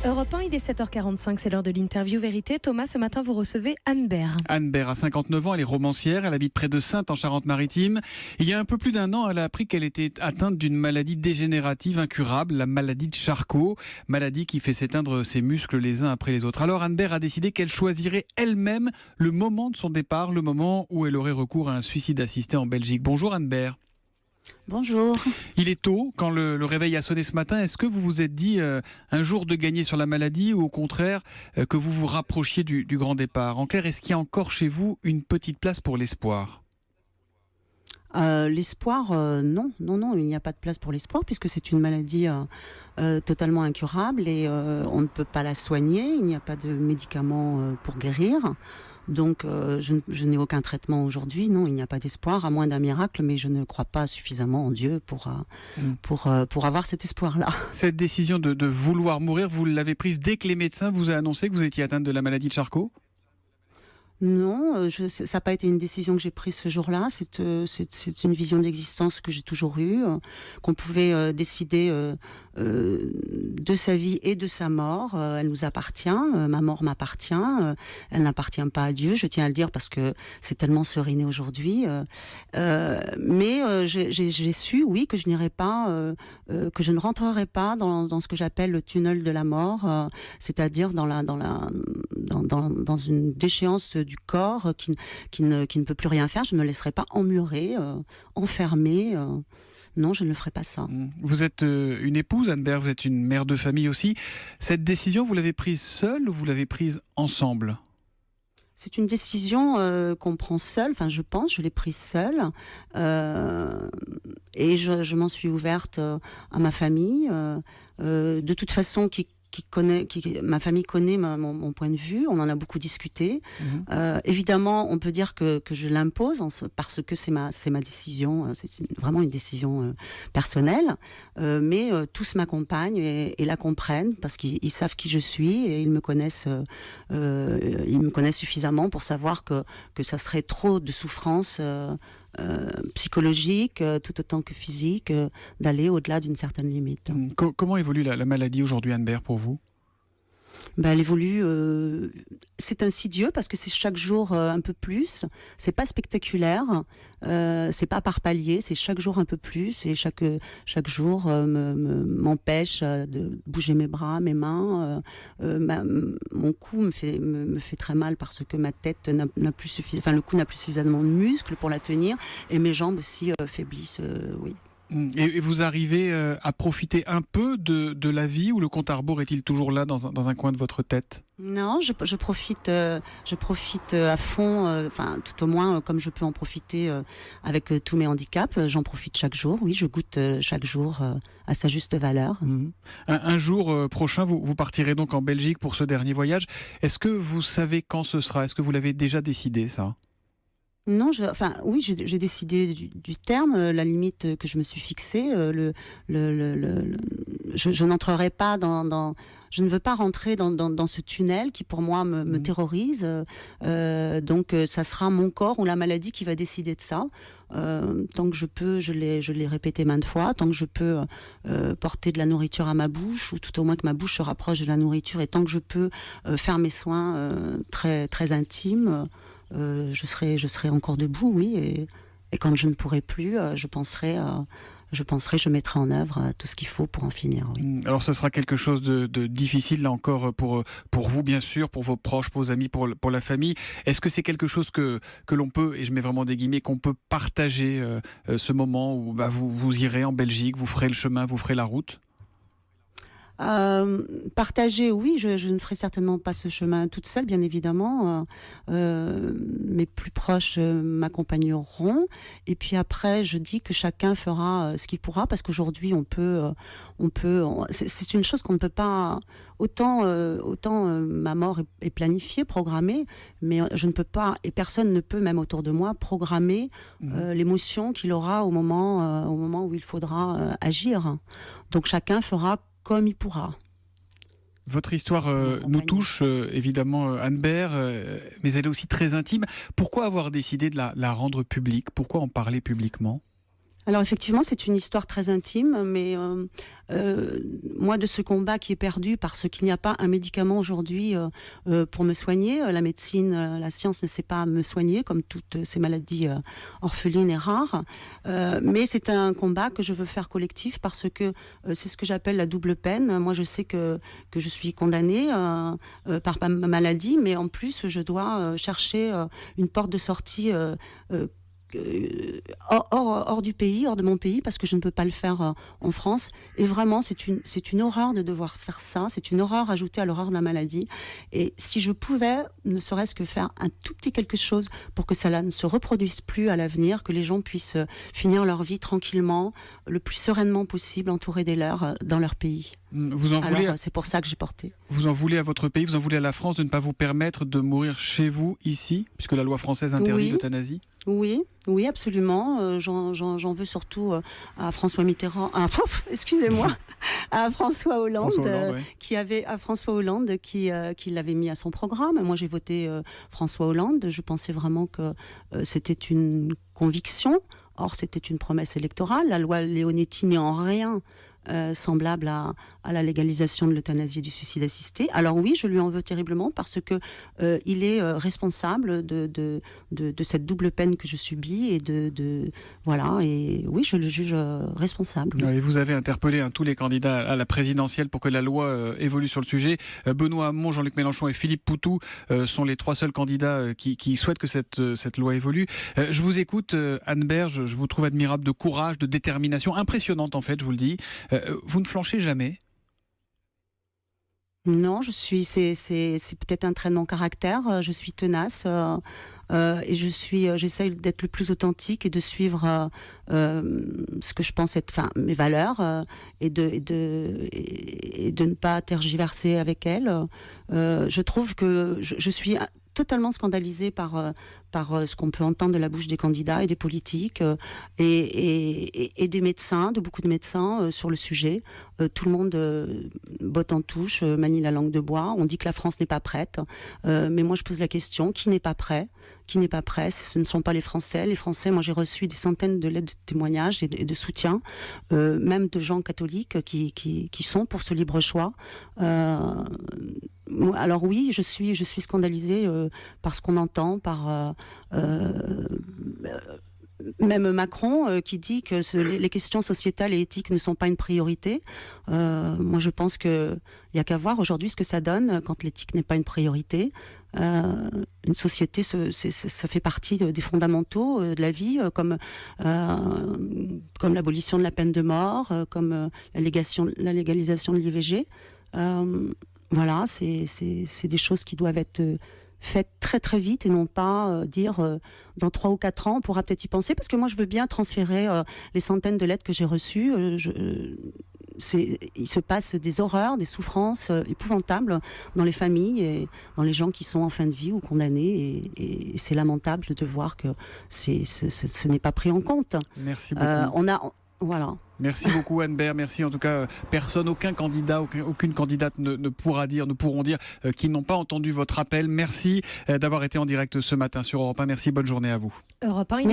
Europe 1, il est 7h45, c'est l'heure de l'interview vérité. Thomas, ce matin, vous recevez Anne Baird. Anne Baird a 59 ans, elle est romancière, elle habite près de Saintes en Charente-Maritime. Il y a un peu plus d'un an, elle a appris qu'elle était atteinte d'une maladie dégénérative incurable, la maladie de Charcot, maladie qui fait s'éteindre ses muscles les uns après les autres. Alors Anne Baird a décidé qu'elle choisirait elle-même le moment de son départ, le moment où elle aurait recours à un suicide assisté en Belgique. Bonjour Anne Baird. Bonjour. Il est tôt, quand le réveil a sonné ce matin. Est-ce que vous vous êtes dit un jour de gagner sur la maladie ou au contraire que vous vous rapprochiez du grand départ? En clair, est-ce qu'il y a encore chez vous une petite place pour l'espoir? L'espoir, non, il n'y a pas de place pour l'espoir puisque c'est une maladie totalement incurable et on ne peut pas la soigner, il n'y a pas de médicaments pour guérir. Donc je n'ai aucun traitement aujourd'hui, non, il n'y a pas d'espoir, à moins d'un miracle, mais je ne crois pas suffisamment en Dieu pour avoir cet espoir-là. Cette décision de vouloir mourir, vous l'avez prise dès que les médecins vous ont annoncé que vous étiez atteinte de la maladie de Charcot? Non, ça n'a pas été une décision que j'ai prise ce jour-là. C'est une vision d'existence que j'ai toujours eue, qu'on pouvait décider de sa vie et de sa mort. Elle nous appartient, ma mort m'appartient, elle n'appartient pas à Dieu, je tiens à le dire parce que c'est tellement seriné aujourd'hui. Mais j'ai su, oui, que je n'irai pas, que je ne rentrerai pas dans ce que j'appelle le tunnel de la mort, c'est-à-dire dans une déchéance du corps qui ne peut plus rien faire. Je ne me laisserai pas emmurer, enfermer. Non, je ne ferai pas ça. Vous êtes une épouse, Anne Baird, vous êtes une mère de famille aussi. Cette décision, vous l'avez prise seule ou vous l'avez prise ensemble? C'est une décision qu'on prend seule, enfin je pense, je l'ai prise seule. Et je m'en suis ouverte à ma famille. De toute façon, ma famille connaît mon point de vue, on en a beaucoup discuté. Évidemment, on peut dire que je l'impose parce que c'est ma décision, vraiment une décision personnelle, mais tous m'accompagnent et la comprennent parce qu'ils savent qui je suis et ils me connaissent suffisamment pour savoir que ça serait trop de souffrance psychologique, tout autant que physique, d'aller au-delà d'une certaine limite. Comment évolue la maladie aujourd'hui, Anne Baird, pour vous? Elle évolue, c'est insidieux parce que c'est chaque jour un peu plus, c'est pas spectaculaire, c'est pas par palier, c'est chaque jour un peu plus et chaque jour m'empêche de bouger mes bras, mes mains, mon cou me fait très mal parce que ma tête n'a plus suffisamment, enfin le cou n'a plus suffisamment de muscles pour la tenir et mes jambes aussi faiblissent, oui. Et vous arrivez à profiter un peu de la vie ou le compte à rebours est-il toujours là dans un coin de votre tête? Non, je profite à fond, enfin tout au moins comme je peux en profiter avec tous mes handicaps. J'en profite chaque jour, oui, je goûte chaque jour à sa juste valeur. Un jour prochain, vous partirez donc en Belgique pour ce dernier voyage. Est-ce que vous savez quand ce sera? Est-ce que vous l'avez déjà décidé, ça? Non, oui, j'ai décidé du terme, la limite que je me suis fixée. Je n'entrerai pas je ne veux pas rentrer dans ce tunnel qui pour moi me terrorise. Donc ça sera mon corps ou la maladie qui va décider de ça. Tant que je peux, je l'ai répété maintes fois, tant que je peux porter de la nourriture à ma bouche, ou tout au moins que ma bouche se rapproche de la nourriture, et tant que je peux faire mes soins très, très intimes, je serai encore debout, oui, et quand je ne pourrai plus, je mettrai en œuvre tout ce qu'il faut pour en finir. Oui. Alors ce sera quelque chose de difficile là encore pour vous bien sûr, pour vos proches, pour vos amis, pour la famille. Est-ce que c'est quelque chose que l'on peut, et je mets vraiment des guillemets, qu'on peut partager ce moment où vous irez en Belgique, vous ferez le chemin, vous ferez la route? Partager, oui, je ne ferai certainement pas ce chemin toute seule, bien évidemment. Mes plus proches m'accompagneront. Et puis après, je dis que chacun fera ce qu'il pourra, parce qu'aujourd'hui, c'est une chose qu'on ne peut pas. Autant ma mort est planifiée, programmée, mais je ne peux pas, et personne ne peut, même autour de moi, programmer l'émotion qu'il aura au moment où il faudra agir. Donc chacun fera comme il pourra. Votre histoire nous touche évidemment, Anne Baird, mais elle est aussi très intime. Pourquoi avoir décidé de la rendre publique? Pourquoi en parler publiquement? Alors effectivement, c'est une histoire très intime, mais moi, de ce combat qui est perdu parce qu'il n'y a pas un médicament aujourd'hui pour me soigner, la médecine, la science ne sait pas me soigner, comme toutes ces maladies orphelines et rares, mais c'est un combat que je veux faire collectif parce que c'est ce que j'appelle la double peine. Moi, je sais que je suis condamnée par ma maladie, mais en plus, je dois chercher une porte de sortie hors du pays, hors de mon pays, parce que je ne peux pas le faire en France. Et vraiment, c'est une horreur de devoir faire ça. C'est une horreur ajoutée à l'horreur de la maladie. Et si je pouvais, ne serait-ce que faire un tout petit quelque chose pour que cela ne se reproduise plus à l'avenir, que les gens puissent finir leur vie tranquillement, le plus sereinement possible, entourés des leurs, dans leur pays. Vous en voulez Alors, c'est pour ça que j'ai porté. Vous en voulez à votre pays, vous en voulez à la France de ne pas vous permettre de mourir chez vous, ici, puisque la loi française interdit l'euthanasie ? Oui, absolument. J'en veux surtout à François Mitterrand, excusez-moi, à François Hollande, François Hollande qui l'avait mis à son programme. Moi, j'ai voté François Hollande. Je pensais vraiment que c'était une conviction. Or, c'était une promesse électorale. La loi Leonetti n'est en rien semblable à la légalisation de l'euthanasie et du suicide assisté. Alors oui, je lui en veux terriblement parce que il est responsable de cette double peine que je subis et voilà. Et oui, je le juge responsable. Et vous avez interpellé tous les candidats à la présidentielle pour que la loi évolue sur le sujet. Benoît Hamon, Jean-Luc Mélenchon et Philippe Poutou sont les trois seuls candidats qui souhaitent que cette loi évolue. Je vous écoute, Anne Berge, je vous trouve admirable de courage, de détermination, impressionnante en fait, je vous le dis. Vous ne flanchez jamais ? Non, c'est peut-être un trait de mon caractère. Je suis tenace et j'essaye d'être le plus authentique et de suivre ce que je pense être, mes valeurs et de ne pas tergiverser avec elles. Je trouve que je suis totalement scandalisée par ce qu'on peut entendre de la bouche des candidats et des politiques et des médecins, de beaucoup de médecins sur le sujet. Tout le monde botte en touche, manie la langue de bois. On dit que la France n'est pas prête. Mais moi, je pose la question, qui n'est pas prêt ? Qui n'est pas prêt ? Ce ne sont pas les Français. Les Français, moi, j'ai reçu des centaines de lettres de témoignages et de soutien, même de gens catholiques qui sont pour ce libre choix. Alors oui, je suis scandalisée par ce qu'on entend, par même Macron qui dit que les questions sociétales et éthiques ne sont pas une priorité. Moi, je pense qu'il n'y a qu'à voir aujourd'hui ce que ça donne quand l'éthique n'est pas une priorité. Une société, ça fait partie des fondamentaux de la vie, comme l'abolition de la peine de mort, comme la légalisation de l'IVG. Voilà, c'est des choses qui doivent être faites très très vite et non pas dire dans 3 ou 4 ans on pourra peut-être y penser, parce que moi je veux bien transférer les centaines de lettres que j'ai reçues. Il se passe des horreurs, des souffrances épouvantables dans les familles et dans les gens qui sont en fin de vie ou condamnés, et c'est lamentable de voir que ce n'est pas pris en compte. Merci beaucoup. Voilà. Merci beaucoup Anne Berge, merci en tout cas aucun candidat, aucune candidate ne pourront dire qu'ils n'ont pas entendu votre appel. Merci d'avoir été en direct ce matin sur Europe 1, merci, bonne journée à vous. Europe 1,